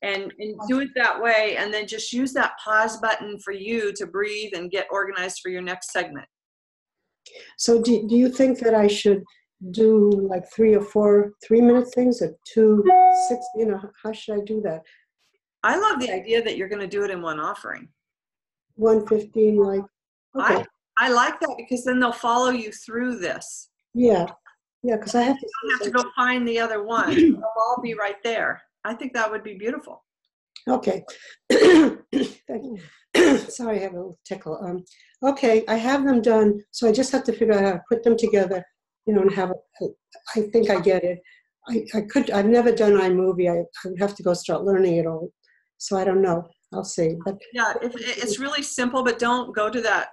and do it that way. And then just use that pause button for you to breathe and get organized for your next segment. So do you think that I should do like 3 or 4 3-minute things, or 2 6? How should I do that? I love the idea that you're going to do it in one offering. 1:15, like, okay. I like that, because then they'll follow you through this. Yeah, because I have to. You don't have to go find the other one. They'll all be right there. I think that would be beautiful. Okay. Thank you. Sorry, I have a little tickle. Okay, I have them done, so I just have to figure out how to put them together, and have I think I get it. I've never done iMovie. I would have to go start learning it all. So I don't know. I'll see. But yeah, it's really simple, but don't go to that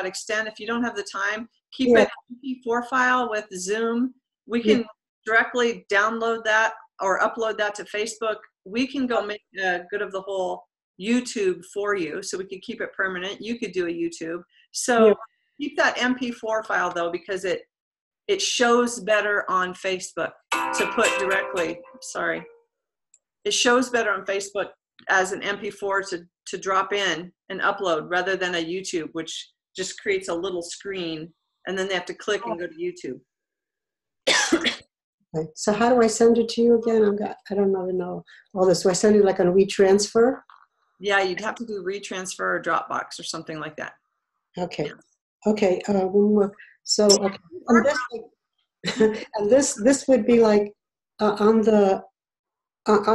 extent. If you don't have the time, keep an MP4 file with Zoom. We can directly download that or upload that to Facebook. We can go make a good of the whole YouTube for you, so we could keep it permanent. You could do a YouTube. So keep that MP4 file though, because it shows better on Facebook to put directly. Sorry, it shows better on Facebook as an MP4 to drop in and upload, rather than a YouTube, which just creates a little screen and then they have to click and go to YouTube. Okay. So how do I send it to you again? I don't know all this. Do I send it like on WeTransfer? Yeah, you'd have to do WeTransfer or Dropbox or something like that. Okay. Yeah. Okay. One more. So okay. And this would be like on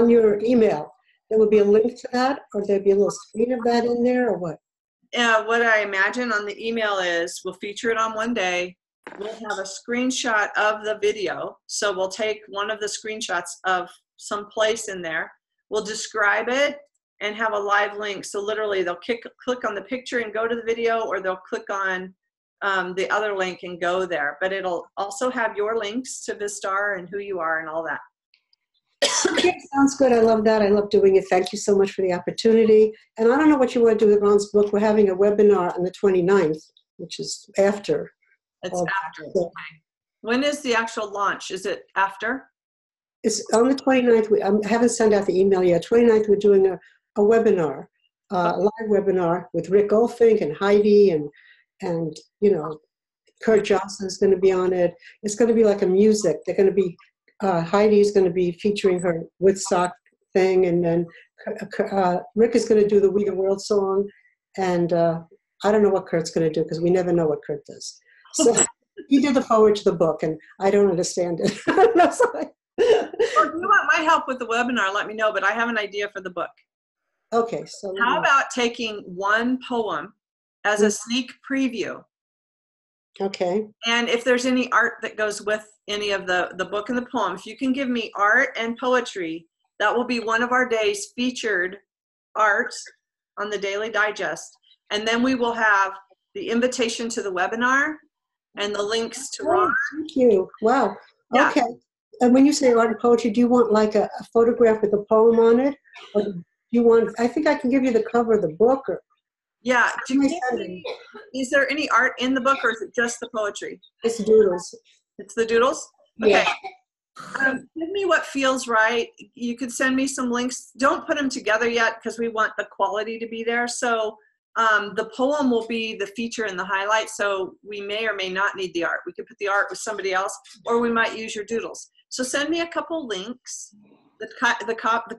your email. There would be a link to that, or there'd be a little screen of that in there, or what? What I imagine on the email is we'll feature it on one day. We'll have a screenshot of the video. So we'll take one of the screenshots of some place in there. We'll describe it and have a live link. So literally they'll click on the picture and go to the video, or they'll click on the other link and go there. But it'll also have your links to Vistar and who you are and all that. Okay, sounds good. I love that. I love doing it. Thank you so much for the opportunity. And I don't know what you want to do with Ron's book. We're having a webinar on the 29th, which is after. It's after. Okay. When is the actual launch? Is it after? It's on the 29th. I haven't sent out the email yet. 29th, we're doing a webinar, a live webinar with Rick Goldfink and Heidi and Kurt Johnson is going to be on it. It's going to be like a music. They're going to be Heidi's going to be featuring her Woodstock thing, and then Rick is going to do the We the World song, and I don't know what Kurt's going to do, because we never know what Kurt does. So he did the forward to the book, and I don't understand it. Well, if you want my help with the webinar, let me know, but I have an idea for the book. Okay. So how about taking one poem as a sneak preview? Okay. And if there's any art that goes with any of the book and the poem, if you can give me art and poetry, that will be one of our days featured art on the Daily Digest. And then we will have the invitation to the webinar and the links to Ron. Thank you. Wow. Yeah. Okay. And when you say art and poetry, do you want like a photograph with a poem on it? Or do you want, I think I can give you the cover of the book. Or, Yeah. am I sending? Is there any art in the book, or is it just the poetry? It's doodles. It's the doodles? Okay. Yeah. Give me what feels right. You could send me some links. Don't put them together yet because we want the quality to be there. So the poem will be the feature and the highlight. So we may or may not need the art. We could put the art with somebody else, or we might use your doodles. So send me a couple links. The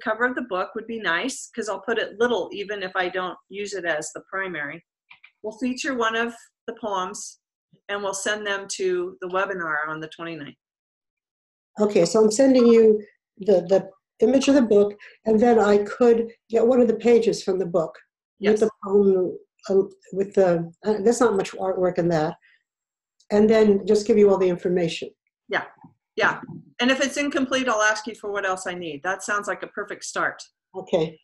cover of the book would be nice because I'll put it little even if I don't use it as the primary. We'll feature one of the poems and we'll send them to the webinar on the 29th. Okay, so I'm sending you the image of the book, and then I could get one of the pages from the book Yes. with the poem, with the, there's not much artwork in that, and then just give you all the information. Yeah. Yeah. And if it's incomplete, I'll ask you for what else I need. That sounds like a perfect start. Okay.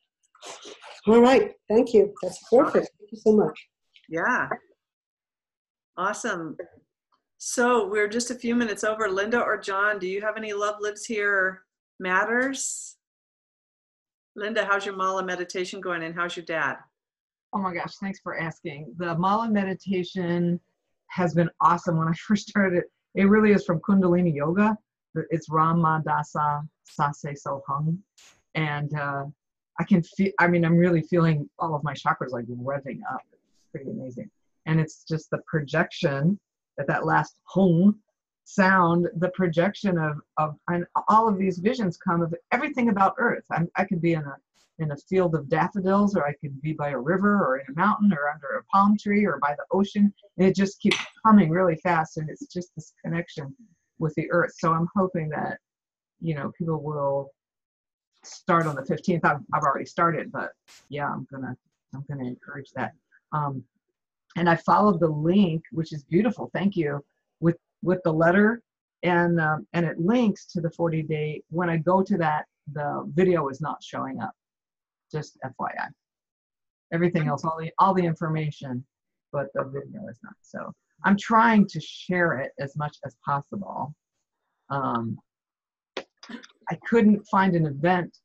All right. Thank you. That's perfect. Thank you so much. Yeah. Awesome. So we're just a few minutes over. Linda or John, do you have any love lives here matters? Linda, how's your mala meditation going and how's your dad? Oh my gosh, thanks for asking. The Mala meditation has been awesome. When I first started it, it really is from Kundalini Yoga. It's Ramadasa Sase Sohung. And I can feel, I mean, I'm really feeling all of my chakras like revving up. It's pretty amazing. And it's just the projection that last hung sound, the projection of and all of these visions come of everything about Earth. I could be in a field of daffodils, or I could be by a river or in a mountain or under a palm tree or by the ocean. And it just keeps coming really fast. And it's just this connection with the Earth. So I'm hoping that, you know, people will start on the 15th. I've already started, but yeah, I'm gonna encourage that. And I followed the link, which is beautiful. Thank you, with the letter, and it links to the 40-day. When I go to that, the video is not showing up. Just FYI. Everything else, all the information, but the video is not. So I'm trying to share it as much as possible. I couldn't find an event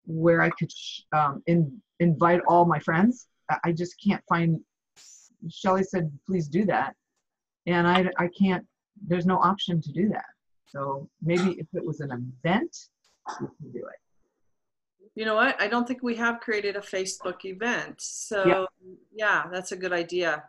where I could invite all my friends. I just can't find. Shelley said, please do that. And I can't, there's no option to do that. So maybe if it was an event, we can do it. You know what? I don't think we have created a Facebook event. So yeah, that's a good idea.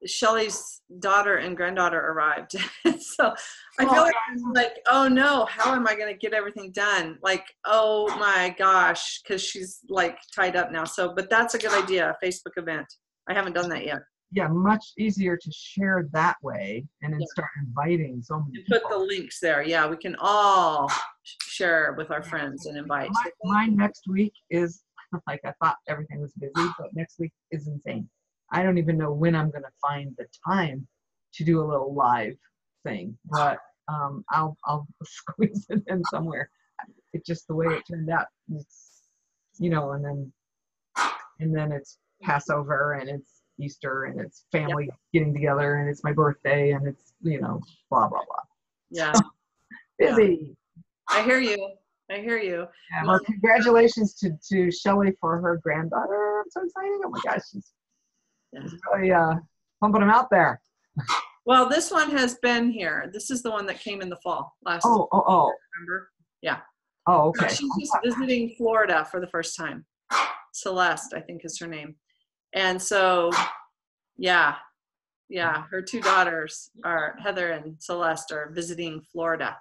Shelley's daughter and granddaughter arrived. So I feel like, oh no, how am I going to get everything done? Like, oh my gosh, because she's like tied up now. So, but that's a good idea, a Facebook event. I haven't done that yet. Yeah, much easier to share that way and then start inviting so many people. Put the links there. Yeah, we can all share with our friends and invite. My next week is, like, I thought everything was busy, but next week is insane. I don't even know when I'm going to find the time to do a little live thing, but I'll squeeze it in somewhere. It's just the way it turned out. It's, you know, and then it's Passover and it's Easter and it's family getting together and it's my birthday and it's, you know, blah, blah, blah. Yeah. Busy. I hear you. Yeah, well, congratulations to Shelley for her granddaughter. I'm so excited. Oh my gosh. She's really pumping them out there. Well, this one has been here. This is the one that came in the fall last year. Remember? Yeah. Oh, okay. She's just visiting Florida for the first time. Celeste, I think is her name. And so, yeah, her two daughters are Heather and Celeste are visiting Florida.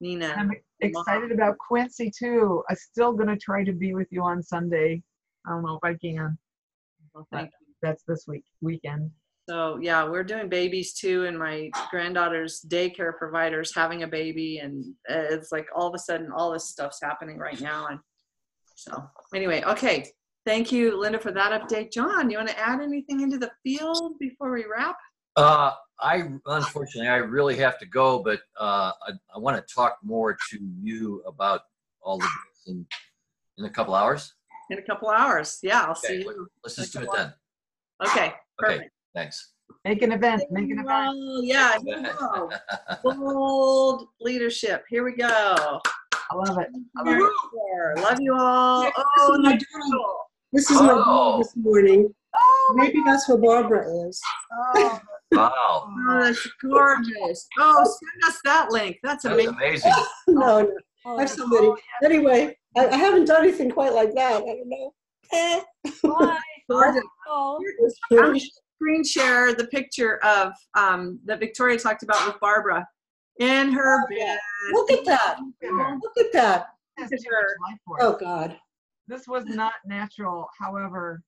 Nina. I'm excited about Quincy too. I'm still going to try to be with you on Sunday. I don't know if I can. Well, thank you. That's this weekend. So yeah, we're doing babies too, and my granddaughter's daycare provider's having a baby, and it's like all of a sudden all this stuff's happening right now. And so anyway, okay. Thank you, Linda, for that update. John, you want to add anything into the field before we wrap? Unfortunately, I really have to go, but I want to talk more to you about all of this in a couple hours. In a couple hours. Yeah, I'll see you. Let's just do it then. Okay, perfect. Okay, thanks. Make an event. Make an event. Oh, yeah, here we go. Bold leadership. Here we go. I love it. I love it. Love you all. This Oh, is my nice. daughter. This is my daughter this morning. Maybe that's where Barbara is. Oh, Wow. oh, that's gorgeous. Oh, send us that link. That's That's amazing. amazing. No, I have so many. Anyway, I haven't done anything quite like that. I don't know. Bye. Gorgeous. Oh. It's pretty. Screen share the picture of that Victoria talked about with Barbara in her bed. Look at that. Look at that. Has too much life force. Oh, God. This was not natural. However,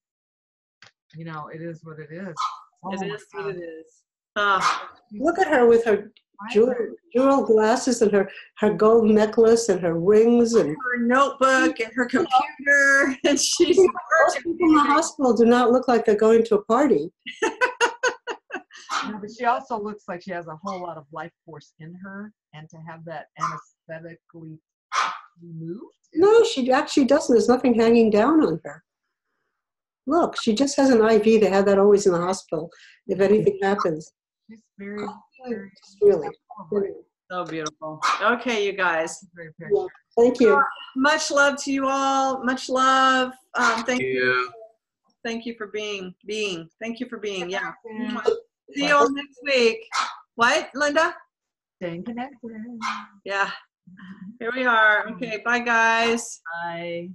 you know, it is what it is. Oh It my is what God. it is. Oh, Look at her with her Vibrant. jewel glasses and her gold necklace and her rings. And her notebook and her computer, and she's most people in the hospital do not look like they're going to a party. No, but she also looks like she has a whole lot of life force in her, and to have that anesthetically removed. No, she actually doesn't. There's nothing hanging down on her. Look, she just has an IV. They have that always in the hospital if anything happens. She's very, very, Really. so beautiful. Okay, you guys. very Yeah. Thank you. Much love to you all. Much love. Thank you. You. Thank you for being. Thank you for being. Yeah. Yeah. See you all next week. What, Linda? Staying connected. Yeah. Here we are. Okay. Bye, guys. Bye.